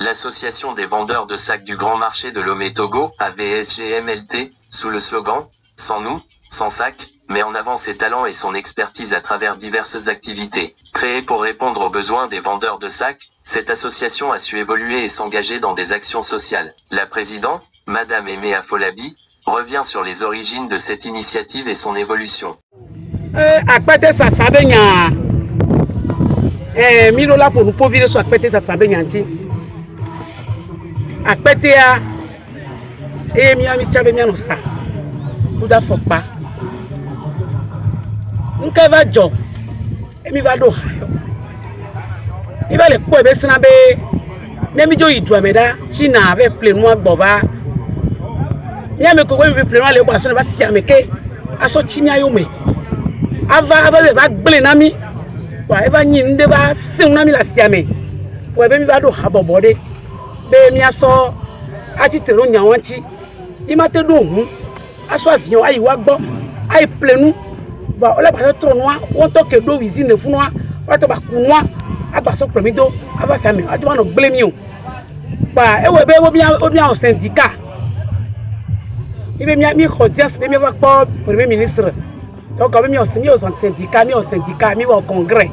L'Association des vendeurs de sacs du Grand Marché de Lomé-Togo, AVSGMLT, sous le slogan « Sans nous, sans sac », met en avant ses talents et son expertise à travers diverses activités. Créée pour répondre aux besoins des vendeurs de sacs, cette association a su évoluer et s'engager dans des actions sociales. La présidente, Madame Aimé Afolabi, revient sur les origines de cette initiative et son évolution. Akpetea miami chabe miano sa uda fokpa nke va jo emi va do hayo iba le po ebe sina be nemi jo idu ameda china ave plein mo agbova miame ko we plein mo le gba so na ba si ameke aso chinya yo me ava va gble na mi wa eva nyin nde ba sin na mi la si ame we be mi va do habobode be mi aso ati tero nyawanti imate do hu aso avion ayi wa gbo ayi plenu va ola ba to noa won to ke do usine fu noa wa to ba ku noa agba so promido aba sami ati wa no gble mi o pa e we be obi a syndicat ibe mi audience be mi va po premier ministre donc comme mi au syndicat mi au congrès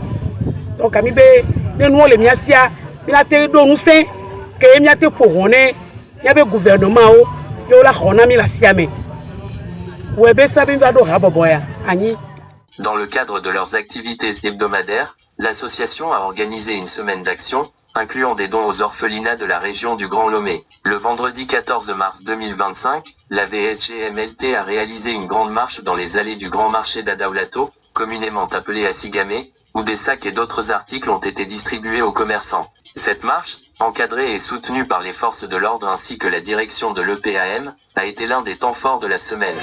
donc mi be nenu o le mi asia mi la te do nu sen que mi ate pohone ya be gouvernement o yo la khona mi la siame webe sabe va do haboboya ani. Dans le cadre de leurs activités hebdomadaires, l'association a organisé une semaine d'action, incluant des dons aux orphelinats de la région du Grand Lomé. Le vendredi 14 mars 2025, la VSGMLT a réalisé une grande marche dans les allées du Grand Marché d'Adaoulato, communément appelé Asigame, où des sacs et d'autres articles ont été distribués aux commerçants. Cette marche, encadrée et soutenue par les forces de l'ordre ainsi que la direction de l'EPAM, a été l'un des temps forts de la semaine.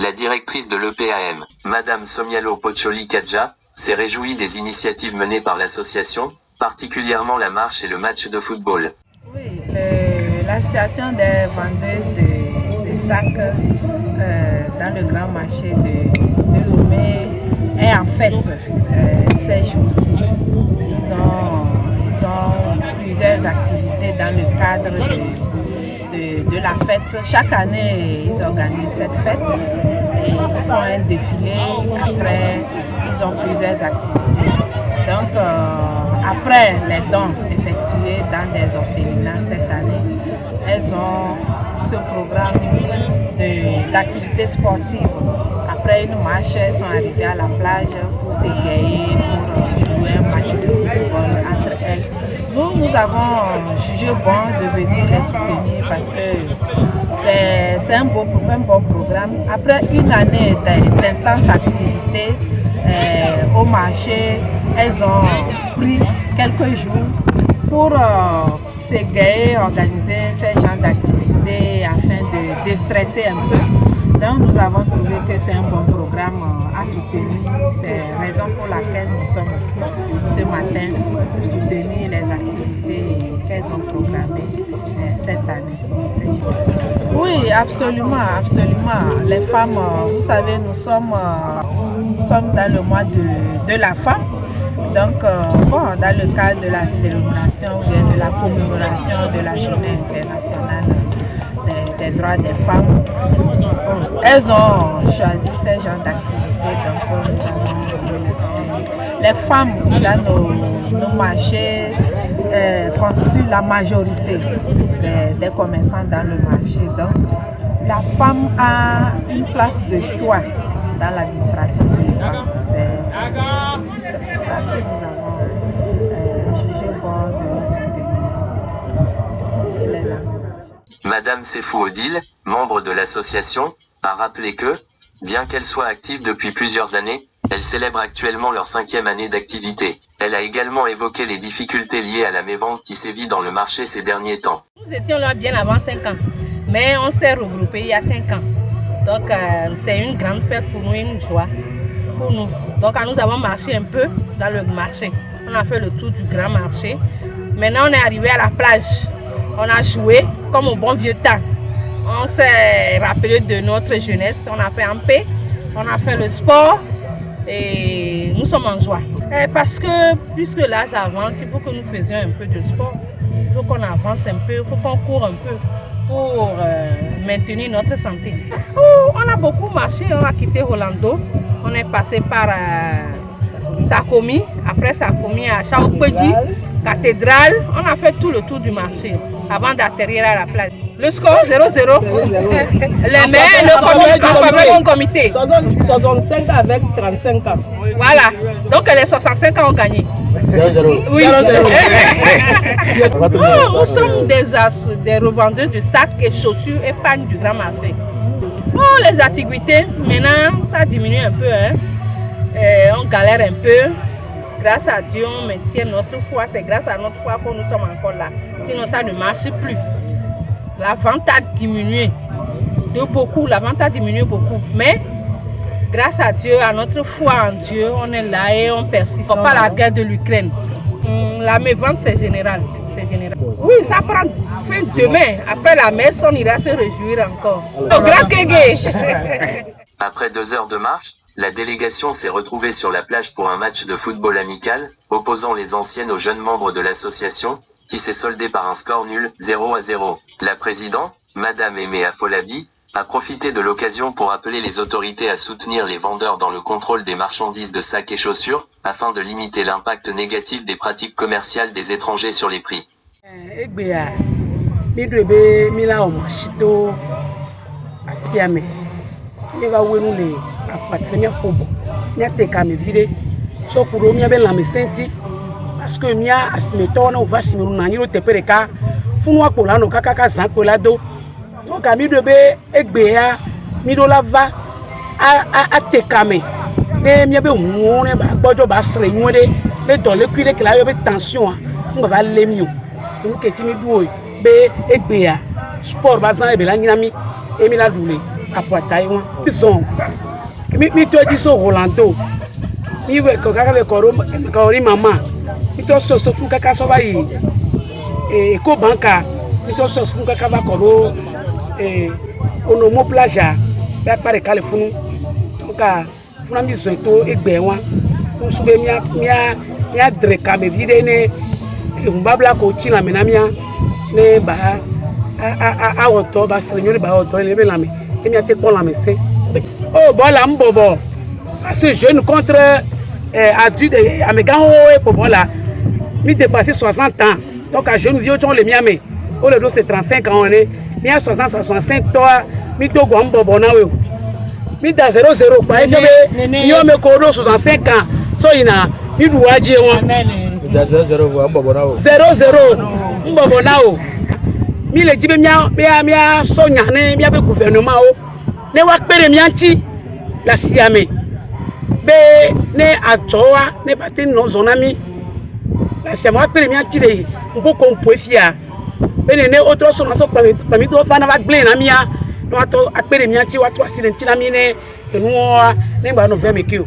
La directrice de l'EPAM, Madame Somialo Pocholi Kadja, s'est réjouie des initiatives menées par l'association, particulièrement la marche et le match de football. Oui, l'association des vendeurs de sac dans le grand marché de Lomé est en fête ces jours-ci. Ils ont plusieurs activités dans le cadre de la fête. Chaque année, ils organisent cette fête et ils font un défilé. Après, ils ont plusieurs activités. Donc, après les dons effectués dans des orphelinats cette année, elles ont ce programme d'activités sportives. Après une marche, elles sont arrivées à la plage pour s'égayer, pour jouer un match de football entre elles. Nous avons jugé bon de venir les soutenir parce que c'est un bon programme. Après une année d'intenses activités au marché, elles ont pris quelques jours pour s'égayer, organiser ces genres d'activités afin de déstresser un peu. Donc nous avons trouvé que c'est un bon programme à soutenir. C'est la raison pour laquelle nous sommes ici ce matin pour soutenir les activités qu'elles ont programmées cette année. Oui, absolument, absolument. Les femmes, vous savez, nous sommes dans le mois de la femme. Donc, dans le cadre de la célébration ou bien de la commémoration de la Journée internationale des droits des femmes, elles ont choisi ces genres d'activités. Donc, les femmes dans nos marchés constituent la majorité des commerçants dans le marché. Donc, la femme a une place de choix dans l'administration de l'État. C'est pour ça que nous avons jugé bon de soutenir les hommes. Madame Sefou Odile, membre de l'association, a rappelé que, bien qu'elle soit active depuis plusieurs années, elle célèbre actuellement leur 5e année d'activité. Elle a également évoqué les difficultés liées à la mévente qui sévit dans le marché ces derniers temps. Nous étions là bien avant 5 ans, mais on s'est regroupés il y a 5 ans. Donc c'est une grande fête pour nous, une joie pour nous. Donc nous avons marché un peu dans le marché. On a fait le tour du grand marché. Maintenant on est arrivé à la plage. On a joué comme au bon vieux temps. On s'est rappelé de notre jeunesse. On a fait un peu, on a fait le sport et nous sommes en joie. Parce que puisque l'âge avance, il faut que nous faisions un peu de sport. Il faut qu'on avance un peu, il faut qu'on court un peu pour maintenir notre santé. On a beaucoup marché, on a quitté Rolando. On est passé par Sakomi, après Sakomi à Chaokpedi, Cathédrale. On a fait tout le tour du marché avant d'atterrir à la plage. Le score 0-0. Les mains, le comité. 65 avec 35 ans. Voilà. Donc les 65 ans ont gagné. 0-0. Oui. Nous sommes des revendeurs de sacs et chaussures et pagnes du grand marché. Les activités, maintenant, ça diminue un peu. On galère un peu. Grâce à Dieu, on maintient notre foi. C'est grâce à notre foi que nous sommes encore là. Sinon, ça ne marche plus. La vente a diminué de beaucoup. La vente a diminué beaucoup. Mais grâce à Dieu, à notre foi en Dieu, on est là et on persiste. Pas la guerre de l'Ukraine. La mévente, c'est général. Oui, ça prend fin demain. Après la messe, on ira se réjouir encore. Au grand Kégué. Après 2 heures de marche, la délégation s'est retrouvée sur la plage pour un match de football amical, opposant les anciennes aux jeunes membres de l'association, qui s'est soldé par un score nul, 0-0. La présidente, Madame Aimée Afolabi, a profité de l'occasion pour appeler les autorités à soutenir les vendeurs dans le contrôle des marchandises de sacs et chaussures, afin de limiter l'impact négatif des pratiques commerciales des étrangers sur les prix. Parce que mia asimeto na uva simuru na nyiro tepere ka funu akola no kaka zan kola do donc ami de be egbe ya mi do la va a tekame be mia be huone ba gbojo ba sre nyode le do le kwire ke la yo be tension nga va le mi o donc ke ti mi duo be egbe ya sport ba zan e be la nyami e mi la dule apota yi won bison mi to di so Rolando mi we ko kaka be ko ri mama ito so fun kaka so bayi ko banka ito so fun kaka ba ko ono mo plage ba pare kale funu ka funa mi zo to egbe won o sube mia dreka me vide ne mbabla ko china me na mia ne ba a oto ba señor ba oto le be la me e mia te kon la me se oh bola mbobo parce que jeune contre adulte amégan et pour bola mi dépasser 60 ans donc à jeune vieux on le miame au le dos c'est 35 ans on est mi à 60 65 toi mi to go mbobo na we mi da 00 pa e be yo me ko do 65 ans so ina mi du waji won Mi da 00 mbobo na o. 00 mbobo na o mi le jibe mia so nyane mi abe gouvernement o ne wa pere mi anti la siame be ne atoa ne pate no zonami la siame wa pere mi anti le mpo ko mpoefia be ne otro so na so pa mi to fa na ba gble na mia no ato apere mi anti wa to accident na mi ne enu ne ba no ve me ki o.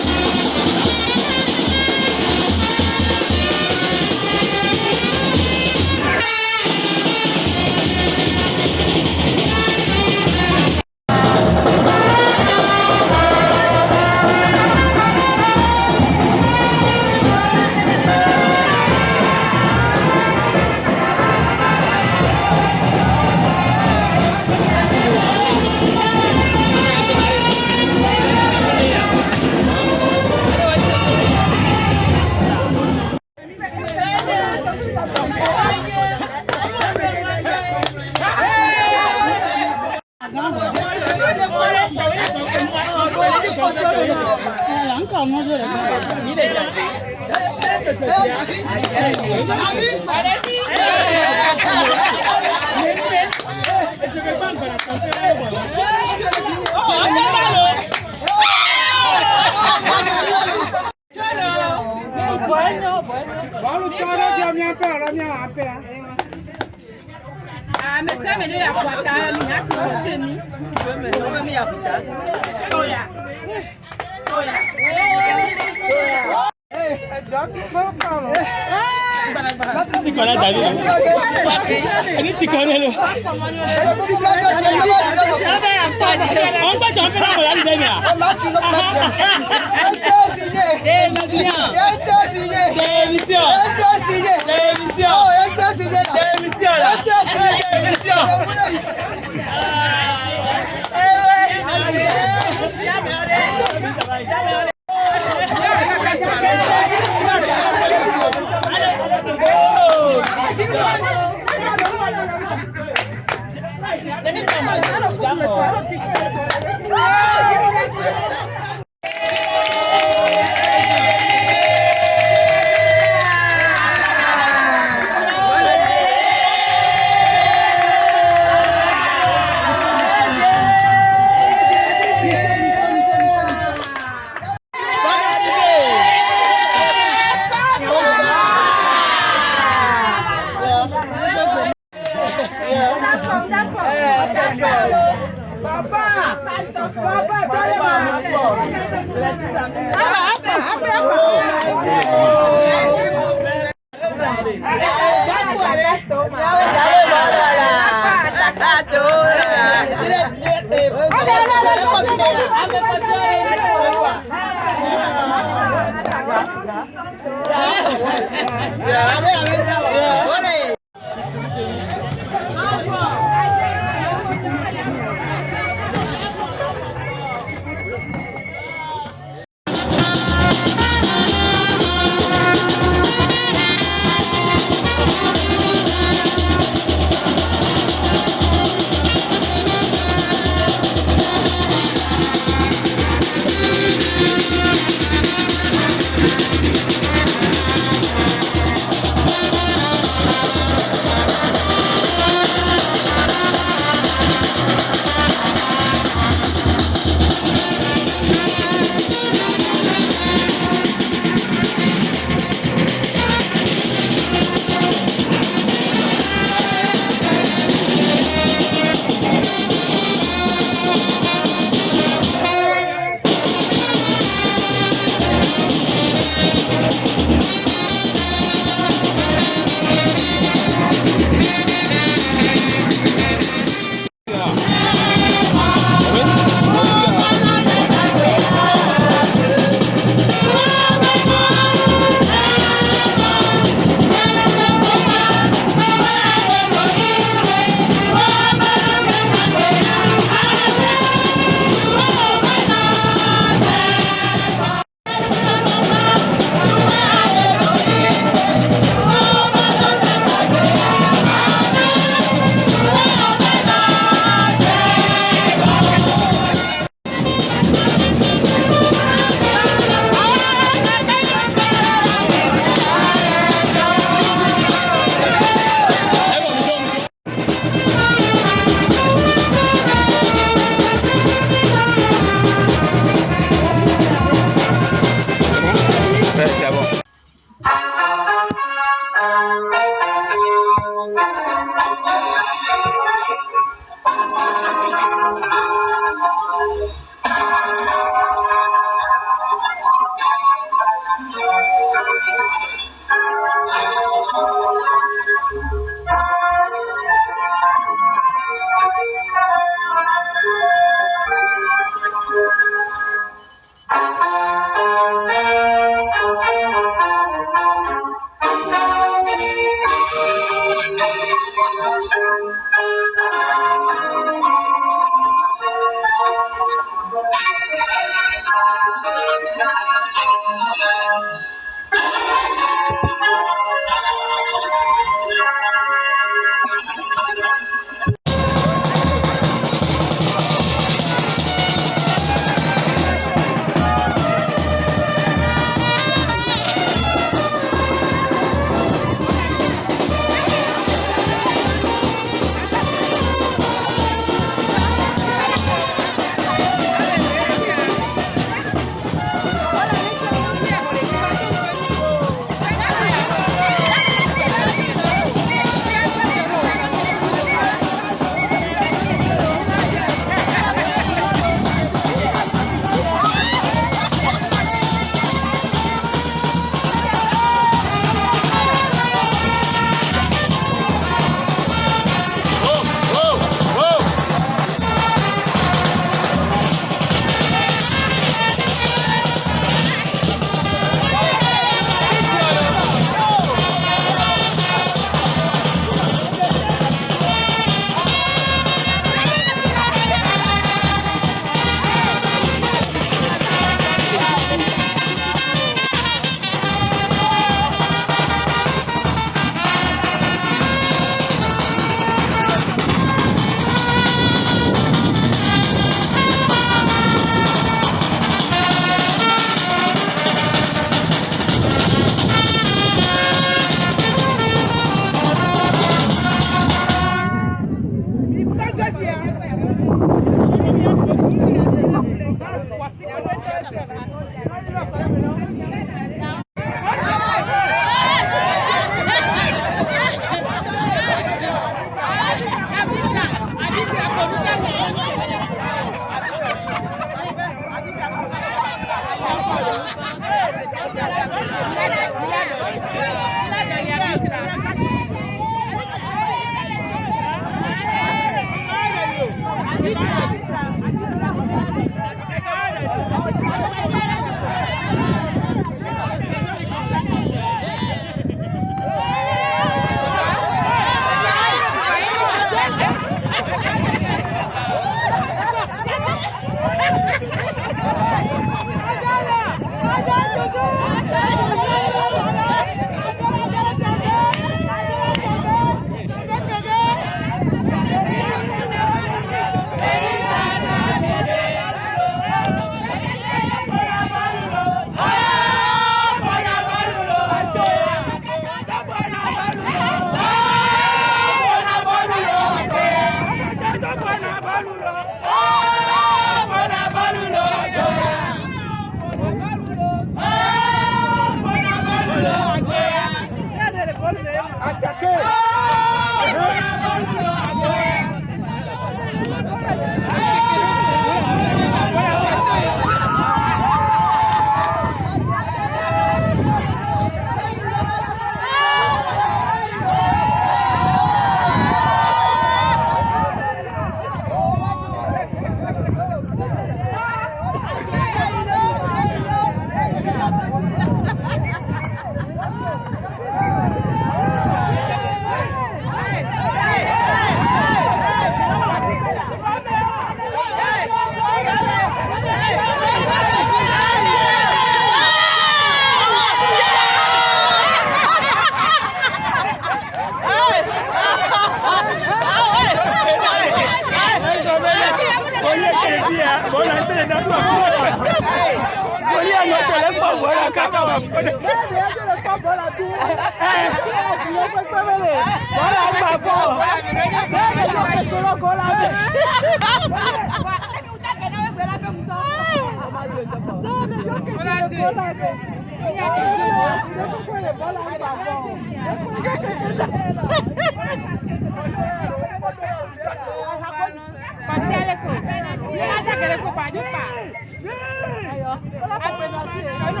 Ayo,